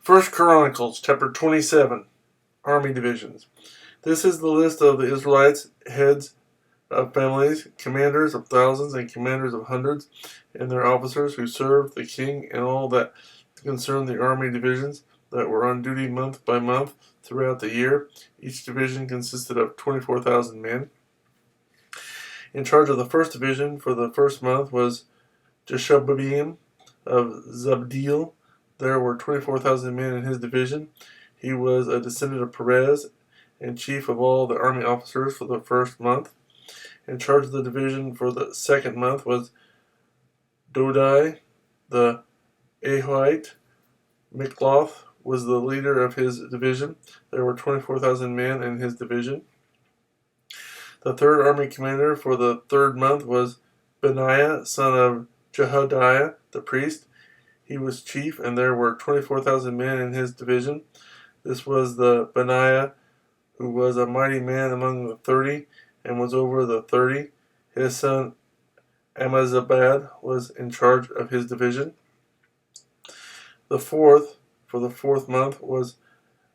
First Chronicles, chapter 27, Army Divisions. This is the list of the Israelites, heads of families, commanders of thousands and commanders of hundreds, and their officers who served the king, and all that concerned the army divisions that were on duty month by month throughout the year. Each division consisted of 24,000 men. In charge of the first division for the first month was Jeshobeam of Zabdiel. There were 24,000 men in his division. He was a descendant of Perez and chief of all the army officers for the first month. In charge of the division for the second month was Dodai the Ahoite. Mikloth was the leader of his division. There were 24,000 men in his division. The third army commander for the third month was Benaiah, son of Jehoiada, the priest. He was chief, and there were 24,000 men in his division. This was the Benaiah who was a mighty man among the 30, and was over the 30. His son Amazabad was in charge of his division. The fourth, for the fourth month, was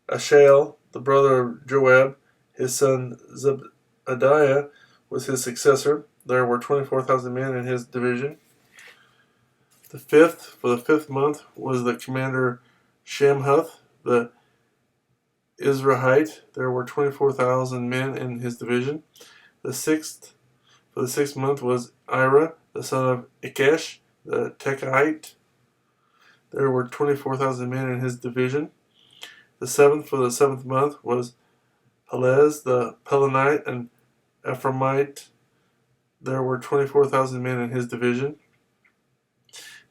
Ashael, the brother of Joab. His son Zebadiah was his successor. There were 24,000 men in his division. The fifth, for the fifth month, was the commander Shamhuth, the Israelite. There were 24,000 men in his division. The sixth, for the sixth month, was Ira, the son of Ikesh, the Tekite. There were 24,000 men in his division. The seventh, for the seventh month, was Helez, the Pelonite and Ephraimite. There were 24,000 men in his division.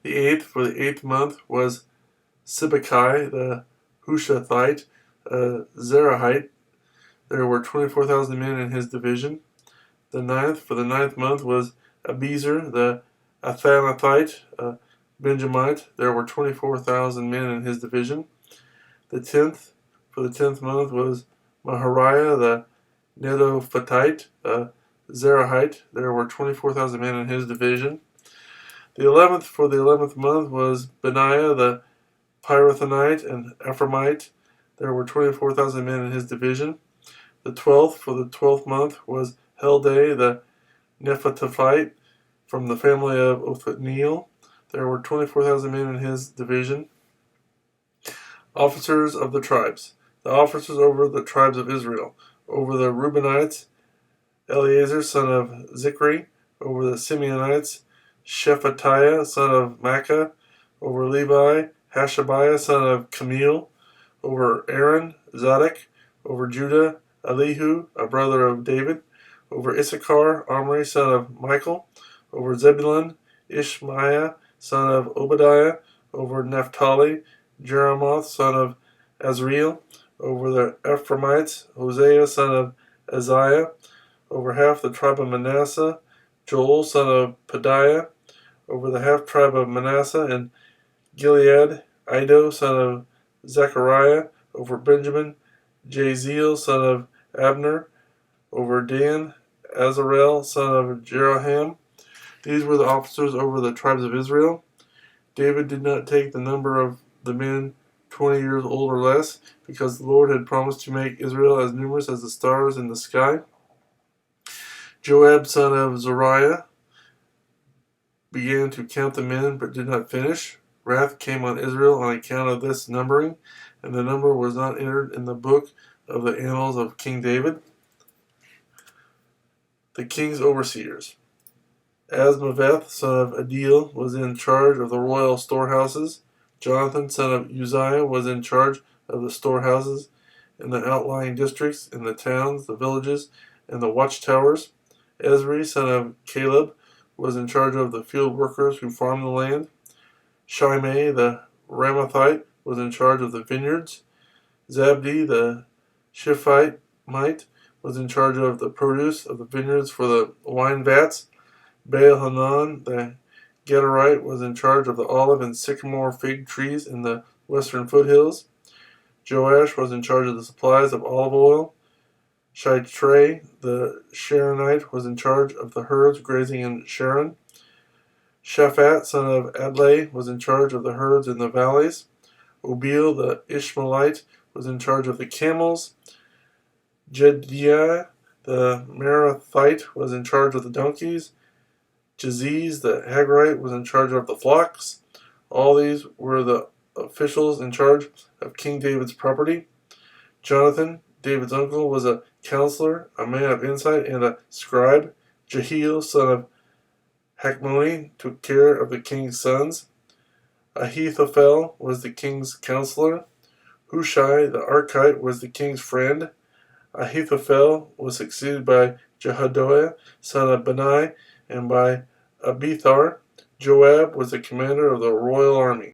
The eighth, for the eighth month, was Sibbecai, the Hushathite, Zerahite. There were 24,000 men in his division. The ninth, for the ninth month, was Abiezer, the Athanathite, Benjamite. There were 24,000 men in his division. The tenth, for the 10th month, was Mahariah, the Netophathite, Zerahite. There were 24,000 men in his division. The 11th, for the 11th month, was Benaiah, the Pirathonite and Ephraimite. There were 24,000 men in his division. The 12th, for the 12th month, was Helday, the Nephatophite, from the family of Othniel. There were 24,000 men in his division. Officers of the tribes. The officers over the tribes of Israel. Over the Reubenites, Eleazar, son of Zikri. Over the Simeonites, Shephatiah, son of Makkah. Over Levi, Hashabiah, son of Camille. Over Aaron, Zadok. Over Judah, Elihu, a brother of David. Over Issachar, Omri, son of Michael. Over Zebulun, Ishmaiah, son of Obadiah. Over Naphtali, Jeremoth, son of Azriel. Over the Ephraimites, Hosea, son of Azariah. Over half the tribe of Manasseh, Joel, son of Pedaiah. Over the half tribe of Manasseh and Gilead, Iddo, son of Zechariah. Over Benjamin, Jaziel, son of Abner. Over Dan, Azarel, son of Jeroham. These were the officers over the tribes of Israel. David did not take the number of the men 20 years old or less, because the Lord had promised to make Israel as numerous as the stars in the sky. Joab, son of Zeruiah, began to count the men, but did not finish. Wrath came on Israel on account of this numbering, and the number was not entered in the book of the annals of King David. The king's overseers. Asmaveth, son of Adil, was in charge of the royal storehouses. Jonathan, son of Uzziah, was in charge of the storehouses in the outlying districts, in the towns, the villages, and the watchtowers. Ezri, son of Caleb, was in charge of the field workers who farmed the land. Shimei, the Ramathite, was in charge of the vineyards. Zabdi, the Shiphite, was in charge of the produce of the vineyards for the wine vats. Baal-Hanan, the Gederite, was in charge of the olive and sycamore fig trees in the western foothills. Joash was in charge of the supplies of olive oil. Shitrai, the Sharonite, was in charge of the herds grazing in Sharon. Shaphat, son of Adlai, was in charge of the herds in the valleys. Obil the Ishmaelite was in charge of the camels. Jediah the Marathite was in charge of the donkeys. Jaziz the Hagarite was in charge of the flocks. All these were the officials in charge of King David's property. Jonathan, David's uncle, was a counselor, a man of insight, and a scribe. Jehiel, son of Hakmoni, took care of the king's sons. Ahithophel was the king's counselor. Hushai the Archite was the king's friend. Ahithophel was succeeded by Jehoiada, son of Benai, and by Abithar. Joab was the commander of the royal army.